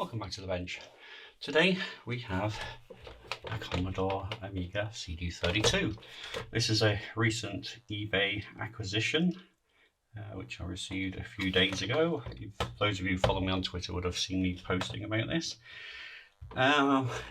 Welcome back to the bench. Today we have a Commodore Amiga CD32. This is a recent eBay acquisition which I received a few days ago. Those of you who follow me on Twitter would have seen me posting about this.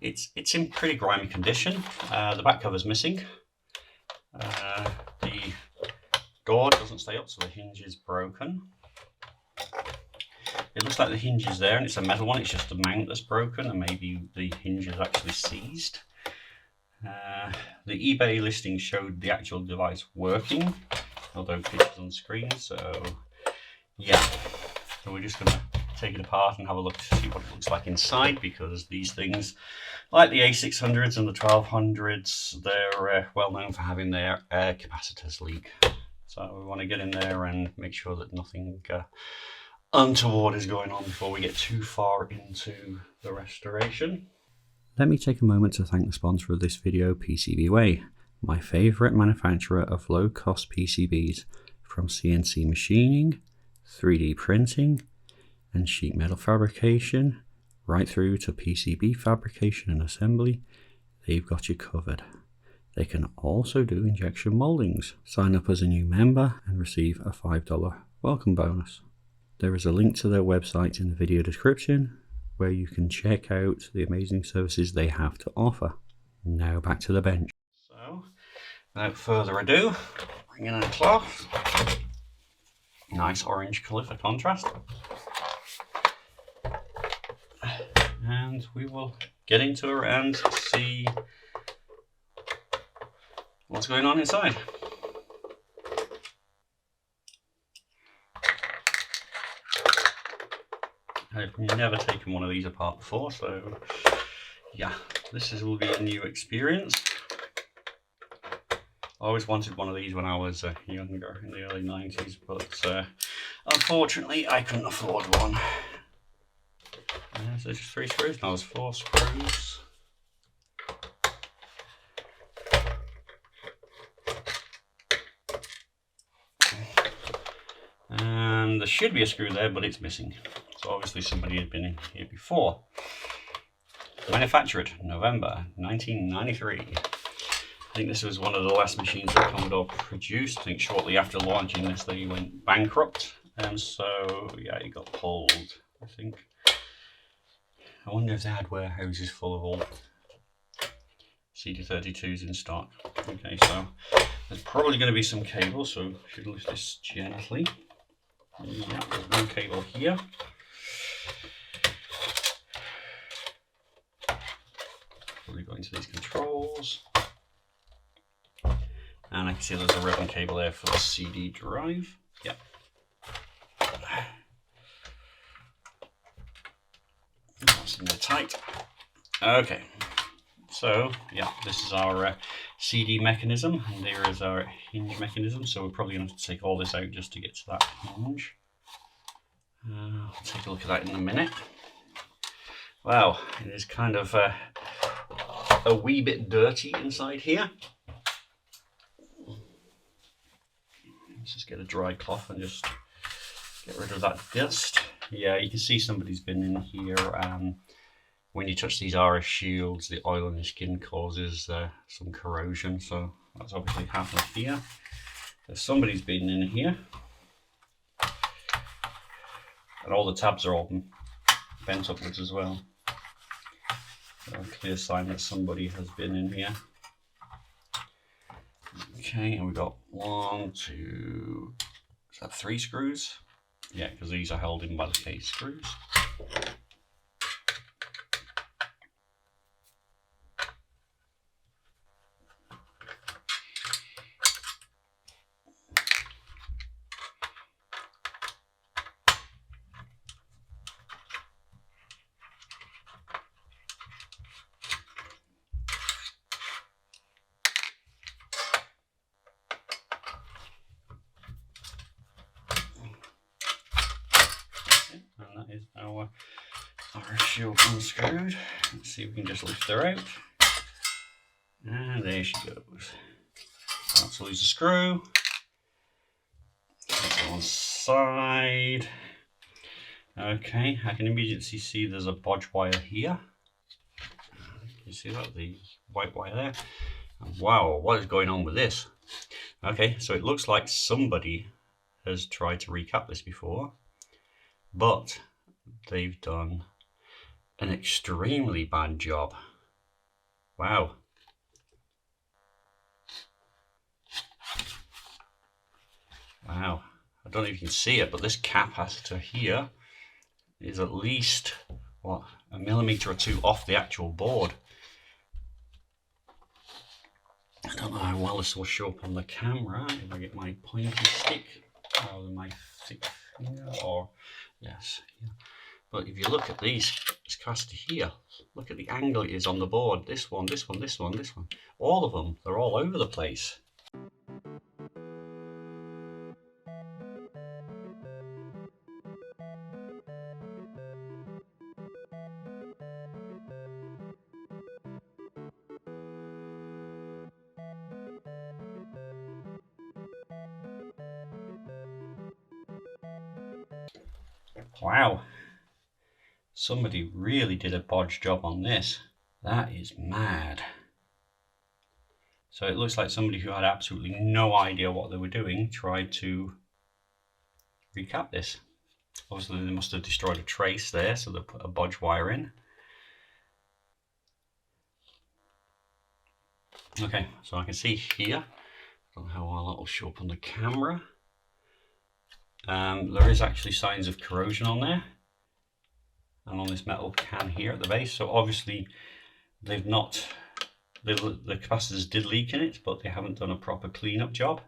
It's in pretty grimy condition. The back cover's missing. The door doesn't stay up, so the hinge is broken. It looks like the hinge is there and it's a metal one, it's just the mount that's broken and maybe the hinge is actually seized. The eBay listing showed the actual device working, although pictures on screen, so yeah. So we're just going to take it apart and have a look to see what it looks like inside, because these things, like the A600s and the 1200s, they're well known for having their capacitors leak. So we want to get in there and make sure that nothing untoward is going on before we get too far into the restoration. Let me take a moment to thank the sponsor of this video, PCBWay, my favourite manufacturer of low-cost PCBs, from CNC machining, 3D printing and sheet metal fabrication, right through to PCB fabrication and assembly. They've got you covered. They can also do injection mouldings. Sign up as a new member and receive a $5 welcome bonus. There is a link to their website in the video description where you can check out the amazing services they have to offer. Now back to the bench. So, without further ado, bring in a cloth. Nice orange colour for contrast. And we will get into it and see what's going on inside. I've never taken one of these apart before, so yeah, will be a new experience. I always wanted one of these when I was younger, in the early 90s, but unfortunately I couldn't afford one. So just 3 screws, now there's 4 screws. And there should be a screw there, but it's missing. So obviously somebody had been in here before. Manufactured November 1993. I think this was one of the last machines that Commodore produced. I think shortly after launching this they went bankrupt, and so yeah, it got pulled, I think. I wonder if they had warehouses full of old CD32s in stock. Okay, so there's probably going to be some cable, so I should lift this gently. Yeah, there's no cable here. Probably go into these controls. And I can see there's a ribbon cable there for the CD drive. Yep. That's in there tight. Okay. So, yeah, this is our CD mechanism, and there is our hinge mechanism. So we're probably going to have to take all this out just to get to that hinge. I'll take a look at that in a minute. Wow, it is kind of a wee bit dirty inside here. Let's just get a dry cloth and just get rid of that dust. Yeah, you can see somebody's been in here. When you touch these RF shields, the oil on your skin causes some corrosion, so that's obviously happened here. So somebody's been in here. And all the tabs are all bent upwards as well. So a clear sign that somebody has been in here. Okay, and we've got 1, 2, is that 3 screws? Yeah, because these are held in by the case screws. And that is our shield unscrewed. Let's see if we can just lift her out. And there she goes. So lose the screw. Put it on one side. Okay, I can immediately see there's a bodge wire here. You see that, the white wire there? And wow, what is going on with this? Okay, so it looks like somebody has tried to recap this before, but they've done an extremely bad job. Wow. Wow. I don't know if you can see it, but this capacitor here is at least, what, a millimeter or two off the actual board. I don't know how well this will show up on the camera if I get my pointy stick rather than my thick finger, or yes, yeah. But if you look at this capacitor here, look at the angle it is on the board. This one, this one, this one, this one. All of them, they're all over the place. Wow. Somebody really did a bodge job on this. That is mad. So it looks like somebody who had absolutely no idea what they were doing tried to recap this. Obviously they must have destroyed a trace there, so they put a bodge wire in. Okay, so I can see here, I don't know how well that will show up on the camera. There is actually signs of corrosion on there, and on this metal can here at the base. So obviously they've not, the capacitors did leak in it, but they haven't done a proper cleanup job.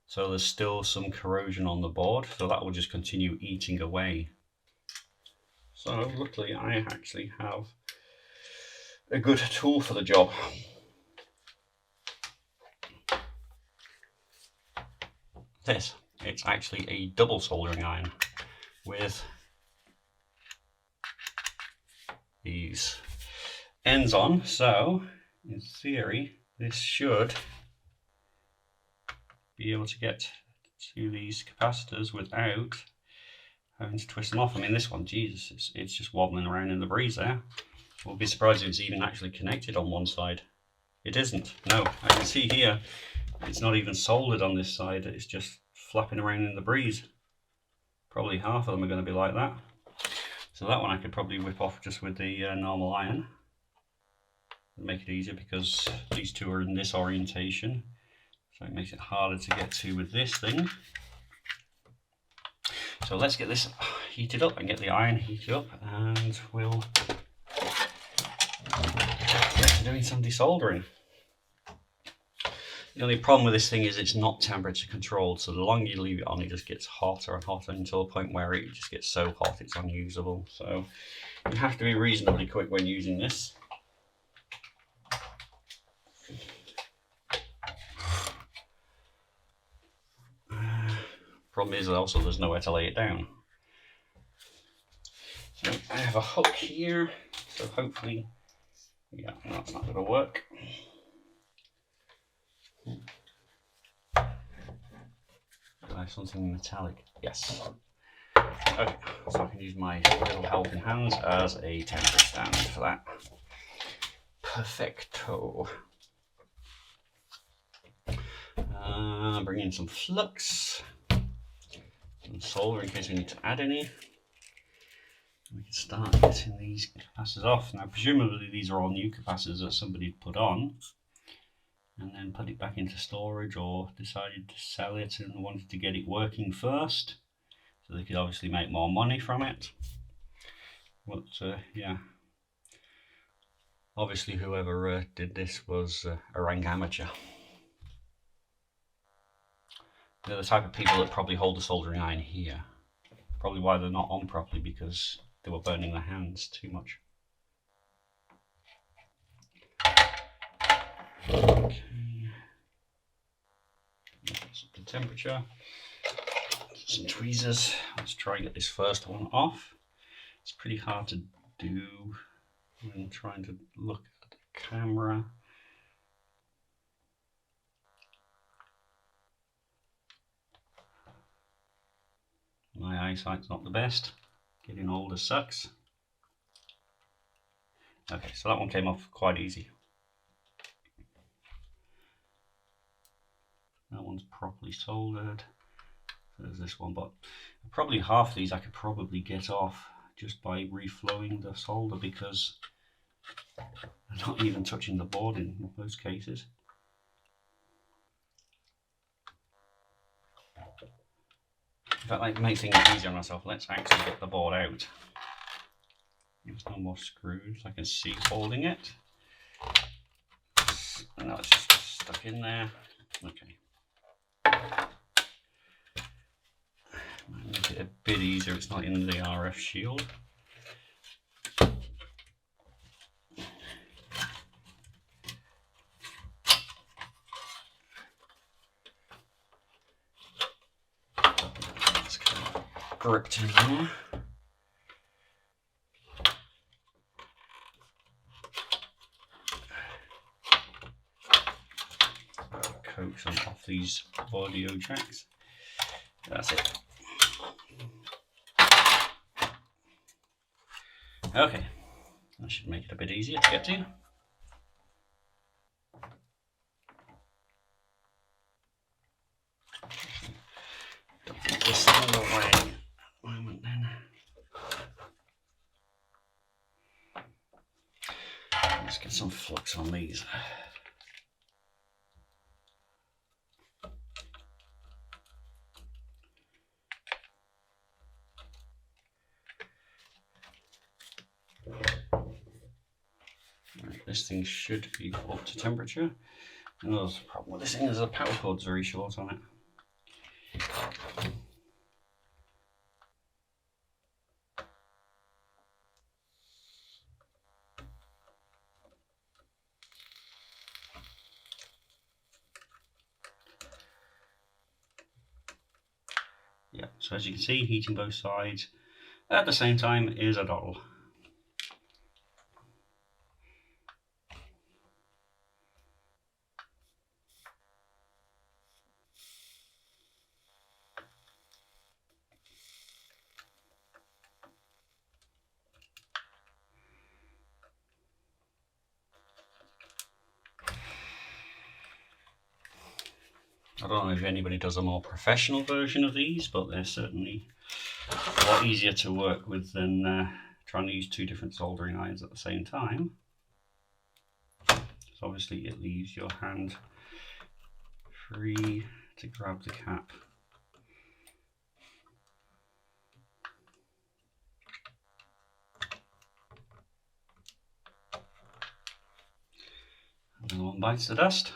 So there's still some corrosion on the board, so that will just continue eating away. So luckily I actually have a good tool for the job. It's actually a double soldering iron with these ends on, so in theory this should be able to get to these capacitors without having to twist them off. I mean, this one, Jesus, it's just wobbling around in the breeze there. We'll be surprised if it's even actually connected on one side. It isn't. No, I can see here it's not even soldered on this side. It's just flapping around in the breeze. Probably half of them are going to be like that. So that one I could probably whip off just with the normal iron. Make it easier because these two are in this orientation. So it makes it harder to get to with this thing. So let's get this heated up and get the iron heated up, and we'll get to doing some desoldering. The only problem with this thing is it's not temperature controlled, so the longer you leave it on, it just gets hotter and hotter until the point where it just gets so hot it's unusable. So you have to be reasonably quick when using this. Problem is also there's nowhere to lay it down. So I have a hook here, so hopefully, yeah, that's not going to work. Do I have something metallic? Yes. Okay, so I can use my little helping hands as a temperature stand for that. Perfecto. Bring in some flux and solder in case we need to add any. We can start getting these capacitors off. Now presumably these are all new capacitors that somebody put on and then put it back into storage, or decided to sell it and wanted to get it working first so they could obviously make more money from it. But yeah, obviously whoever did this was a rank amateur. They're the type of people that probably hold the soldering iron here. Probably why they're not on properly, because they were burning their hands too much. Okay. That's up to temperature. Some tweezers. Let's try and get this first one off. It's pretty hard to do when trying to look at the camera. My eyesight's not the best. Getting older sucks. Okay, so that one came off quite easy. That one's properly soldered. There's this one, but probably half of these I could probably get off just by reflowing the solder, because they're not even touching the board in most cases. In fact, like, to make things easier on myself, let's actually get the board out. There's no more screws. I can see holding it. And now it's just stuck in there. Okay. Might make it a bit easier. It's not in the RF shield. It's kind of gripped in there. Coat some off these audio jacks. That's it. Okay, that should make it a bit easier to get to. Don't put this thing away at the moment then. Let's get some flux on these. Right, this thing should be up to temperature. Another problem with this thing is the power cord's very short on it. Yeah, so as you can see, heating both sides at the same time is a doddle. I don't know if anybody does a more professional version of these, but they're certainly a lot easier to work with than trying to use two different soldering irons at the same time. So obviously it leaves your hand free to grab the cap. And no one bites the dust.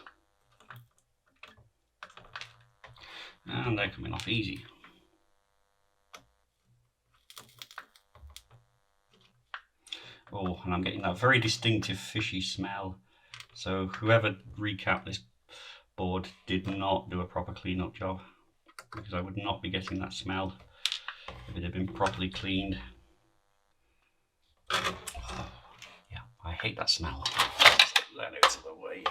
And they're coming off easy. Oh, and I'm getting that very distinctive fishy smell. So whoever recapped this board did not do a proper clean-up job, because I would not be getting that smell if it had been properly cleaned. Oh, yeah, I hate that smell. Let's get that out of the way.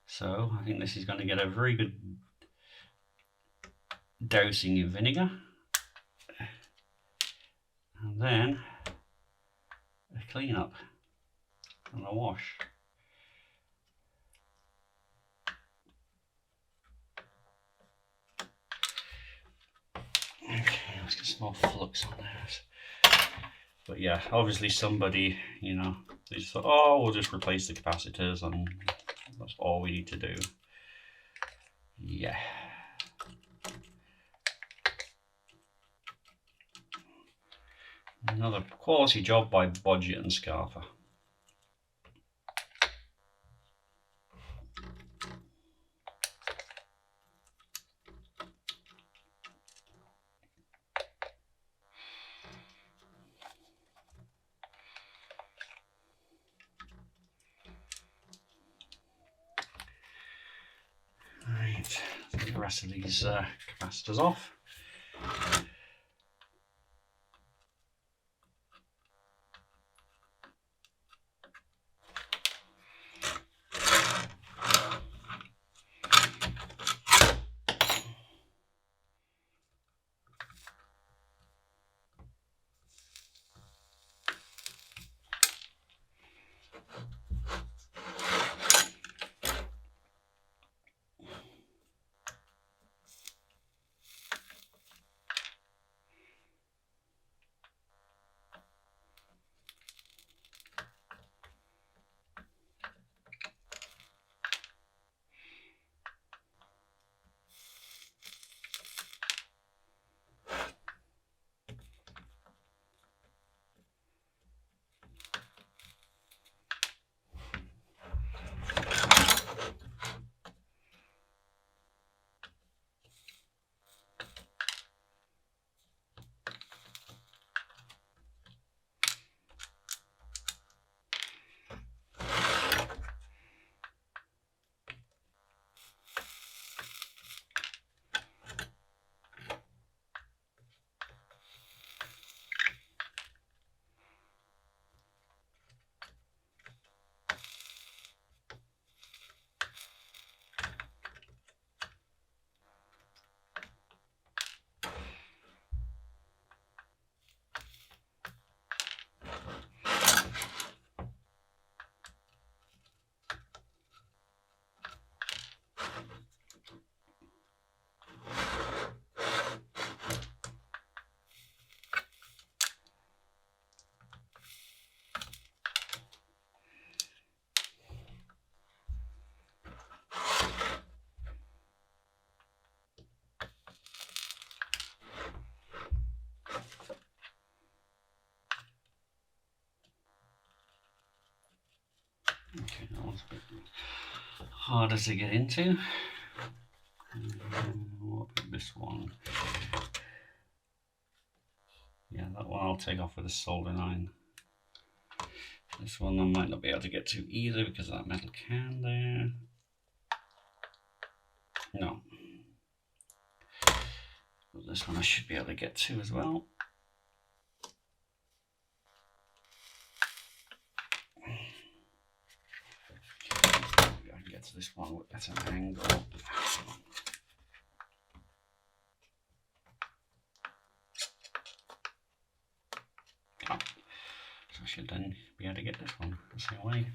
So I think this is going to get a very good dousing in vinegar, and then a clean up and a wash. Okay, let's get some more flux on there. But yeah, obviously somebody, you know, they just thought, oh, we'll just replace the capacitors and that's all we need to do. Yeah. Another quality job by Bodget and Scarfer. Right, get the rest of these capacitors off. harder to get into. What about this one? Yeah, that one I'll take off with a soldering iron. This one I might not be able to get to either because of that metal can there. No. But this one I should be able to get to as well. I can get to this one at an angle. Oh. So I should then be able to get this one the same way.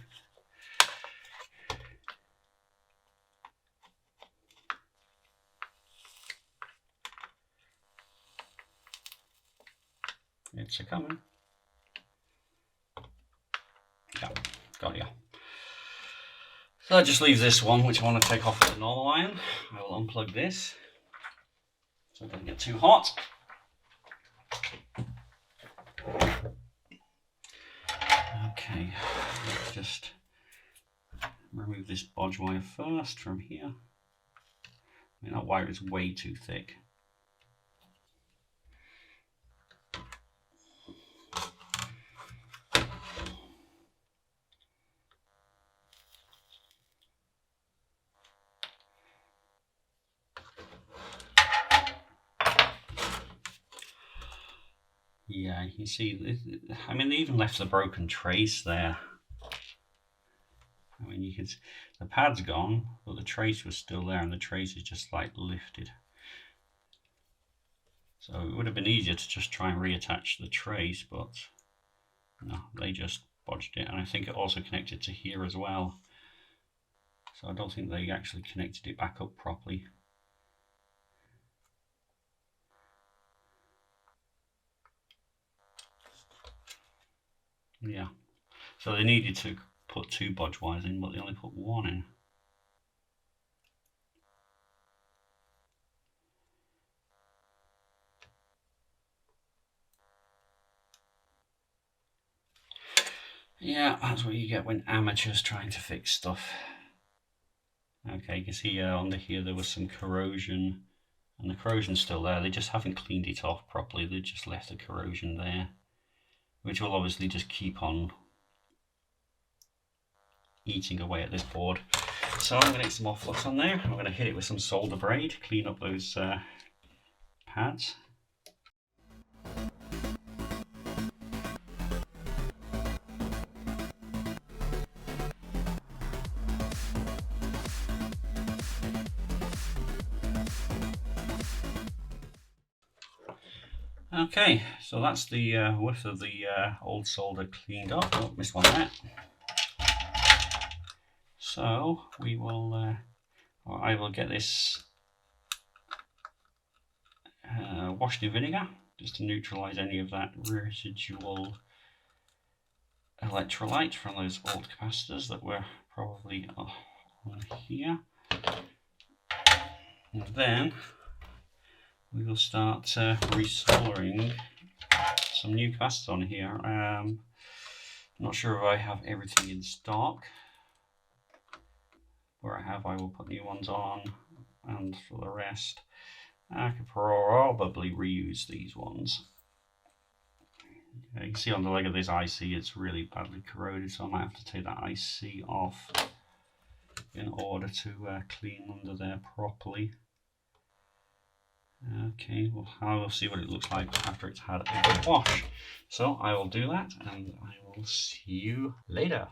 It's a coming. Yeah, got ya. So that just leaves this one, which I want to take off with a normal iron. I will unplug this so it doesn't get too hot. Okay, let's just remove this bodge wire first from here. I mean, that wire is way too thick. Yeah, you see, I mean, they even left the broken trace there. I mean, you can see the pad's gone, but the trace was still there, and the trace is just like lifted. So it would have been easier to just try and reattach the trace, but no, they just bodged it. And I think it also connected to here as well. So I don't think they actually connected it back up properly. Yeah, so they needed to put 2 bodge wires in, but they only put 1 in. Yeah, that's what you get when amateurs trying to fix stuff. Okay, you can see under here there was some corrosion, and the corrosion's still there. They just haven't cleaned it off properly. They just left the corrosion there, which will obviously just keep on eating away at this board. So I'm going to get some more flux on there. I'm going to hit it with some solder braid, clean up those pads. Okay, so that's the width of the old solder cleaned up. Oh, missed one there. So we will, or I will get this washed in vinegar just to neutralize any of that residual electrolyte from those old capacitors that were probably on here. And then we will start resoldering some new capacitors on here. I'm not sure if I have everything in stock. Where I have, I will put new ones on, and for the rest, I could probably reuse these ones. You can see on the leg of this IC it's really badly corroded, so I might have to take that IC off in order to clean under there properly. Okay, well, I will see what it looks like after it's had a good wash. So I will do that, and I will see you later.